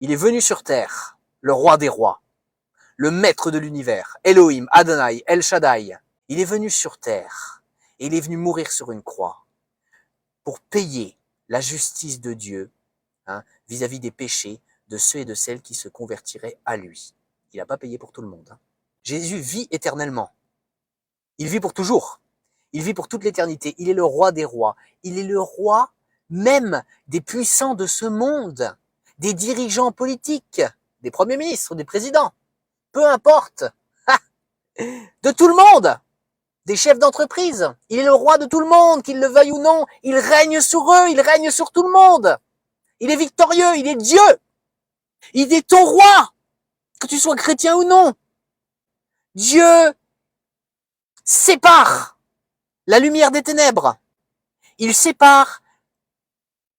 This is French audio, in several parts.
Il est venu sur terre, le roi des rois, le maître de l'univers, Elohim, Adonai, El Shaddai. Il est venu sur terre et il est venu mourir sur une croix pour payer la justice de Dieu vis-à-vis des péchés de ceux et de celles qui se convertiraient à lui. Il n'a pas payé pour tout le monde. Jésus vit éternellement. Il vit pour toujours. Il vit pour toute l'éternité. Il est le roi des rois. Il est le roi même des puissants de ce monde, des dirigeants politiques, des premiers ministres, des présidents, peu importe, de tout le monde, des chefs d'entreprise. Il est le roi de tout le monde, qu'il le veuille ou non. Il règne sur eux, il règne sur tout le monde. Il est victorieux, il est Dieu. Il est ton roi, que tu sois chrétien ou non. Dieu sépare la lumière des ténèbres. Il sépare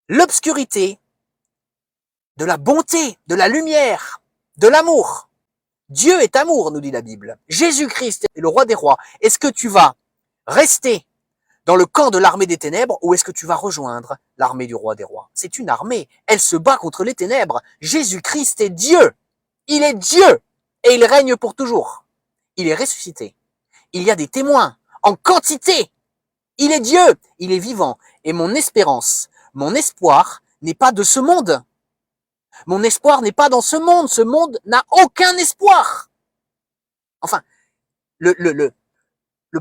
l'obscurité de la bonté, de la lumière, de l'amour. Dieu est amour, nous dit la Bible. Jésus-Christ est le roi des rois. Est-ce que tu vas rester dans le camp de l'armée des ténèbres ou est-ce que tu vas rejoindre l'armée du roi des rois? C'est une armée. Elle se bat contre les ténèbres. Jésus-Christ est Dieu. Il est Dieu et il règne pour toujours. Il est ressuscité. Il y a des témoins en quantité. Il est Dieu. Il est vivant. Et mon espérance, mon espoir n'est pas de ce monde. Mon espoir n'est pas dans ce monde. Ce monde n'a aucun espoir. Enfin, le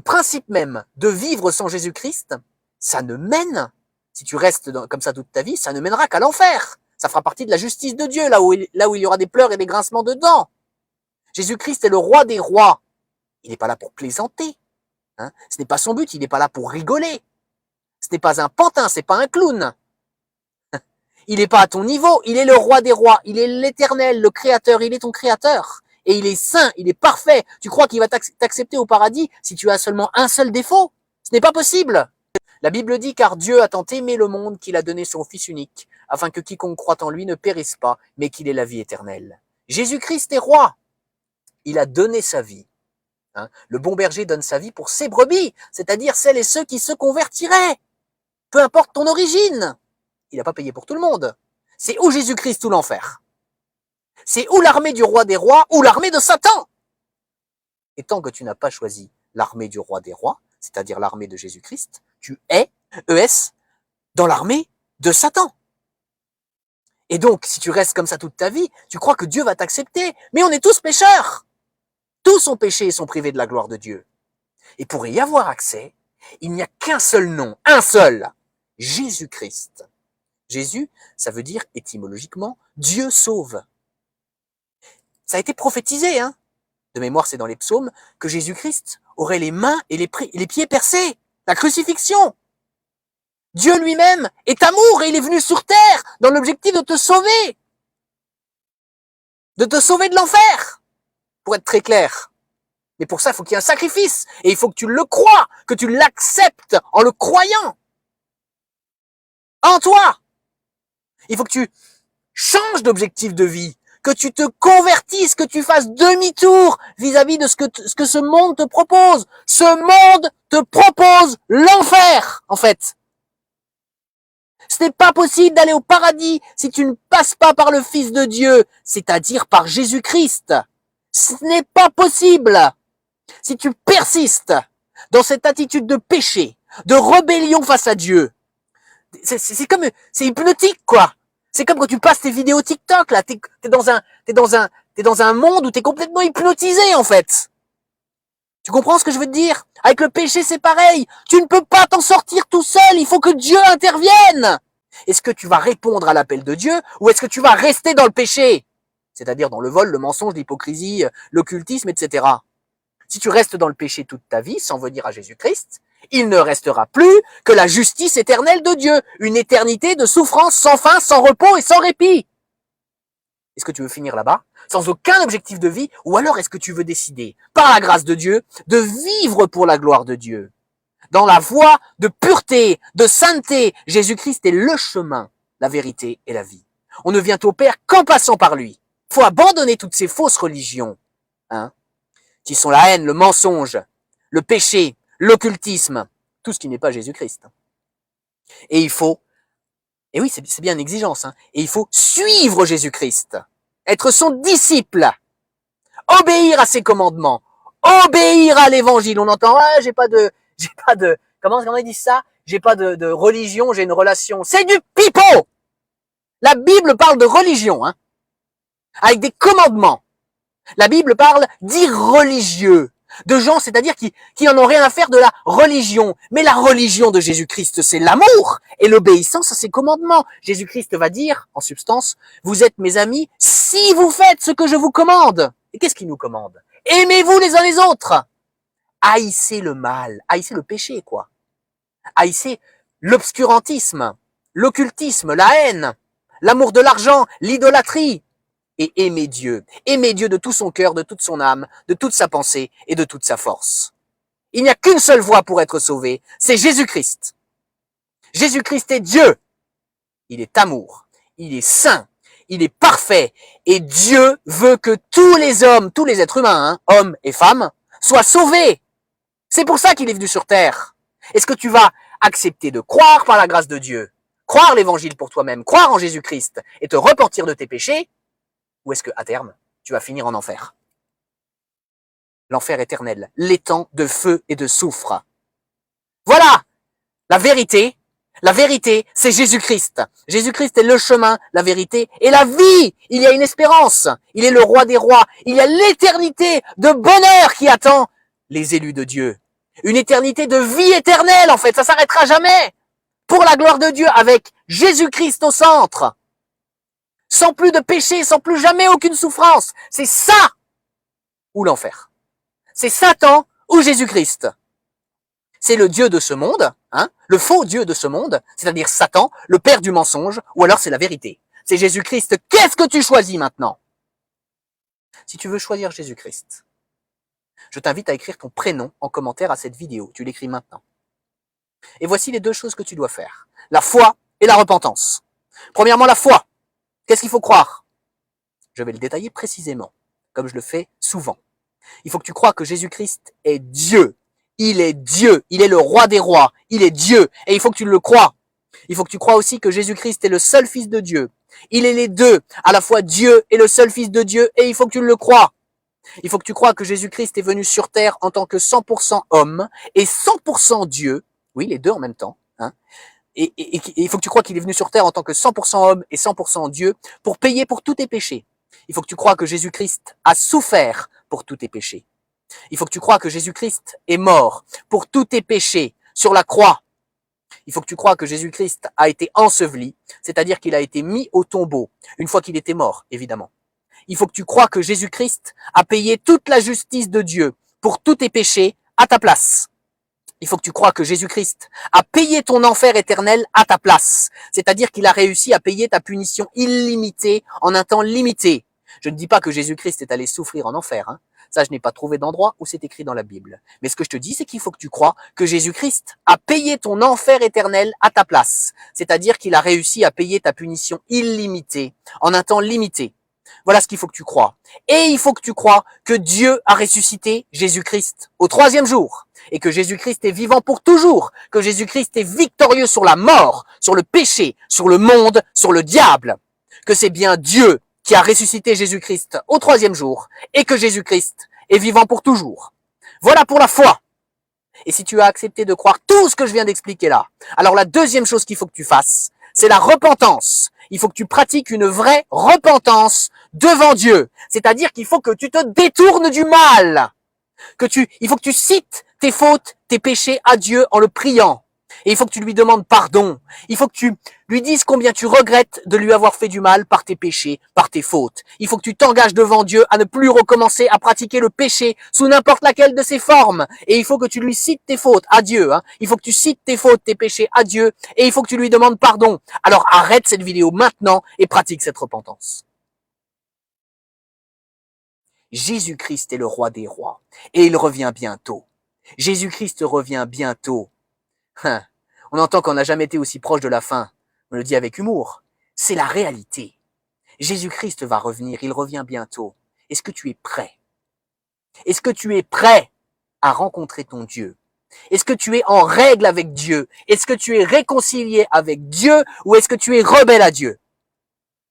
principe même de vivre sans Jésus-Christ, ça ne mène, si tu restes comme ça toute ta vie, ça ne mènera qu'à l'enfer. Ça fera partie de la justice de Dieu, là où il y aura des pleurs et des grincements de dents. Jésus-Christ est le roi des rois. Il n'est pas là pour plaisanter. Ce n'est pas son but, il n'est pas là pour rigoler. Ce n'est pas un pantin, c'est pas un clown. Il n'est pas à ton niveau, il est le roi des rois, il est l'éternel, le créateur, il est ton créateur. Et il est saint, il est parfait. Tu crois qu'il va t'accepter au paradis si tu as seulement un seul défaut? Ce n'est pas possible. La Bible dit, car Dieu a tant aimé le monde qu'il a donné son Fils unique, afin que quiconque croit en lui ne périsse pas, mais qu'il ait la vie éternelle. Jésus-Christ est roi. Il a donné sa vie. Le bon berger donne sa vie pour ses brebis, c'est-à-dire celles et ceux qui se convertiraient. Peu importe ton origine. Il n'a pas payé pour tout le monde. C'est ou Jésus-Christ ou l'enfer. C'est ou l'armée du roi des rois ou l'armée de Satan. Et tant que tu n'as pas choisi l'armée du roi des rois, c'est-à-dire l'armée de Jésus-Christ, tu es, ES, dans l'armée de Satan. Et donc, si tu restes comme ça toute ta vie, tu crois que Dieu va t'accepter. Mais on est tous pécheurs. Tous ont péché et sont privés de la gloire de Dieu. Et pour y avoir accès, il n'y a qu'un seul nom, un seul, Jésus-Christ. Jésus, ça veut dire étymologiquement Dieu sauve. Ça a été prophétisé, de mémoire c'est dans les psaumes, que Jésus-Christ aurait les mains et les pieds percés. La crucifixion. Dieu lui-même est amour et il est venu sur terre dans l'objectif de te sauver. De te sauver de l'enfer, pour être très clair. Mais pour ça, il faut qu'il y ait un sacrifice. Et il faut que tu le crois, que tu l'acceptes en le croyant. En toi. Il faut que tu changes d'objectif de vie, que tu te convertisses, que tu fasses demi-tour vis-à-vis de ce que ce monde te propose. Ce monde te propose l'enfer, en fait. Ce n'est pas possible d'aller au paradis si tu ne passes pas par le Fils de Dieu, c'est-à-dire par Jésus-Christ. Ce n'est pas possible. Si tu persistes dans cette attitude de péché, de rébellion face à Dieu, c'est hypnotique, quoi. C'est comme quand tu passes tes vidéos TikTok, là, t'es dans un monde où t'es complètement hypnotisé, en fait. Tu comprends ce que je veux te dire? Avec le péché, c'est pareil. Tu ne peux pas t'en sortir tout seul. Il faut que Dieu intervienne. Est-ce que tu vas répondre à l'appel de Dieu ou est-ce que tu vas rester dans le péché? C'est-à-dire dans le vol, le mensonge, l'hypocrisie, l'occultisme, etc. Si tu restes dans le péché toute ta vie, sans venir à Jésus-Christ, il ne restera plus que la justice éternelle de Dieu. Une éternité de souffrance sans fin, sans repos et sans répit. Est-ce que tu veux finir là-bas, sans aucun objectif de vie, ou alors est-ce que tu veux décider, par la grâce de Dieu, de vivre pour la gloire de Dieu, dans la voie de pureté, de sainteté? Jésus-Christ est le chemin, la vérité et la vie. On ne vient au Père qu'en passant par lui. Il faut abandonner toutes ces fausses religions, qui sont la haine, le mensonge, le péché, l'occultisme, tout ce qui n'est pas Jésus-Christ. Et il faut Et oui, c'est bien une exigence. Hein. Et il faut suivre Jésus-Christ, être son disciple, obéir à ses commandements, obéir à l'évangile. On entend, ah, j'ai pas de, comment ils disent ça? J'ai pas de religion, j'ai une relation. C'est du pipeau! La Bible parle de religion, hein, avec des commandements. La Bible parle d'irreligieux, de gens, c'est-à-dire qui n'en ont rien à faire de la religion. Mais la religion de Jésus-Christ, c'est l'amour et l'obéissance à ses commandements. Jésus-Christ va dire, en substance, vous êtes mes amis si vous faites ce que je vous commande. Et qu'est-ce qu'il nous commande? Aimez-vous les uns les autres. Haïssez le mal, haïssez le péché, quoi. Haïssez l'obscurantisme, l'occultisme, la haine, l'amour de l'argent, l'idolâtrie. Et aimer Dieu de tout son cœur, de toute son âme, de toute sa pensée et de toute sa force. Il n'y a qu'une seule voie pour être sauvé, c'est Jésus-Christ. Jésus-Christ est Dieu. Il est amour, il est saint, il est parfait. Et Dieu veut que tous les hommes, tous les êtres humains, hein, hommes et femmes, soient sauvés. C'est pour ça qu'il est venu sur terre. Est-ce que tu vas accepter de croire par la grâce de Dieu, croire l'évangile pour toi-même, croire en Jésus-Christ et te repentir de tes péchés? Ou est-ce qu'à terme, tu vas finir en enfer? L'enfer éternel, l'étang de feu et de soufre. Voilà la vérité. La vérité, c'est Jésus-Christ. Jésus-Christ est le chemin, la vérité et la vie. Il y a une espérance. Il est le roi des rois. Il y a l'éternité de bonheur qui attend les élus de Dieu. Une éternité de vie éternelle, en fait. Ça s'arrêtera jamais. Pour la gloire de Dieu, avec Jésus-Christ au centre. Sans plus de péché, sans plus jamais aucune souffrance. C'est ça ou l'enfer. C'est Satan ou Jésus-Christ. C'est le Dieu de ce monde, hein, le faux Dieu de ce monde, c'est-à-dire Satan, le père du mensonge, ou alors c'est la vérité. C'est Jésus-Christ. Qu'est-ce que tu choisis maintenant? Si tu veux choisir Jésus-Christ, je t'invite à écrire ton prénom en commentaire à cette vidéo. Tu l'écris maintenant. Et voici les deux choses que tu dois faire. La foi et la repentance. Premièrement, la foi. Qu'est-ce qu'il faut croire? Je vais le détailler précisément, comme je le fais souvent. Il faut que tu crois que Jésus-Christ est Dieu. Il est Dieu. Il est le roi des rois. Il est Dieu. Et il faut que tu le crois. Il faut que tu crois aussi que Jésus-Christ est le seul Fils de Dieu. Il est les deux, à la fois Dieu et le seul Fils de Dieu. Et il faut que tu le crois. Il faut que tu crois que Jésus-Christ est venu sur terre en tant que 100% homme et 100% Dieu. Oui, les deux en même temps. Hein. Et il faut que tu crois qu'il est venu sur terre en tant que 100% homme et 100% Dieu pour payer pour tous tes péchés. Il faut que tu crois que Jésus-Christ a souffert pour tous tes péchés. Il faut que tu crois que Jésus-Christ est mort pour tous tes péchés sur la croix. Il faut que tu crois que Jésus-Christ a été enseveli, c'est-à-dire qu'il a été mis au tombeau, une fois qu'il était mort, évidemment. Il faut que tu crois que Jésus-Christ a payé toute la justice de Dieu pour tous tes péchés à ta place. Il faut que tu crois que Jésus-Christ a payé ton enfer éternel à ta place. C'est-à-dire qu'il a réussi à payer ta punition illimitée en un temps limité. Je ne dis pas que Jésus-Christ est allé souffrir en enfer. Hein. Ça, je n'ai pas trouvé d'endroit où c'est écrit dans la Bible. Mais ce que je te dis, c'est qu'il faut que tu crois que Jésus-Christ a payé ton enfer éternel à ta place. C'est-à-dire qu'il a réussi à payer ta punition illimitée en un temps limité. Voilà ce qu'il faut que tu crois. Et il faut que tu crois que Dieu a ressuscité Jésus-Christ au 3e jour. Et que Jésus-Christ est vivant pour toujours. Que Jésus-Christ est victorieux sur la mort, sur le péché, sur le monde, sur le diable. Que c'est bien Dieu qui a ressuscité Jésus-Christ au 3e jour. Et que Jésus-Christ est vivant pour toujours. Voilà pour la foi. Et si tu as accepté de croire tout ce que je viens d'expliquer là, alors la deuxième chose qu'il faut que tu fasses, c'est la repentance. Il faut que tu pratiques une vraie repentance devant Dieu. C'est-à-dire qu'il faut que tu te détournes du mal. Il faut que tu cites tes fautes, tes péchés à Dieu en le priant. Et il faut que tu lui demandes pardon. Il faut que tu lui dises combien tu regrettes de lui avoir fait du mal par tes péchés, par tes fautes. Il faut que tu t'engages devant Dieu à ne plus recommencer à pratiquer le péché sous n'importe laquelle de ses formes. Et il faut que tu lui cites tes fautes à Dieu. Hein. Il faut que tu cites tes fautes, tes péchés à Dieu. Et il faut que tu lui demandes pardon. Alors arrête cette vidéo maintenant et pratique cette repentance. Jésus-Christ est le roi des rois. Et il revient bientôt. Jésus-Christ revient bientôt. On entend qu'on n'a jamais été aussi proche de la fin. On le dit avec humour. C'est la réalité. Jésus-Christ va revenir, il revient bientôt. Est-ce que tu es prêt? Est-ce que tu es prêt à rencontrer ton Dieu? Est-ce que tu es en règle avec Dieu? Est-ce que tu es réconcilié avec Dieu ou est-ce que tu es rebelle à Dieu?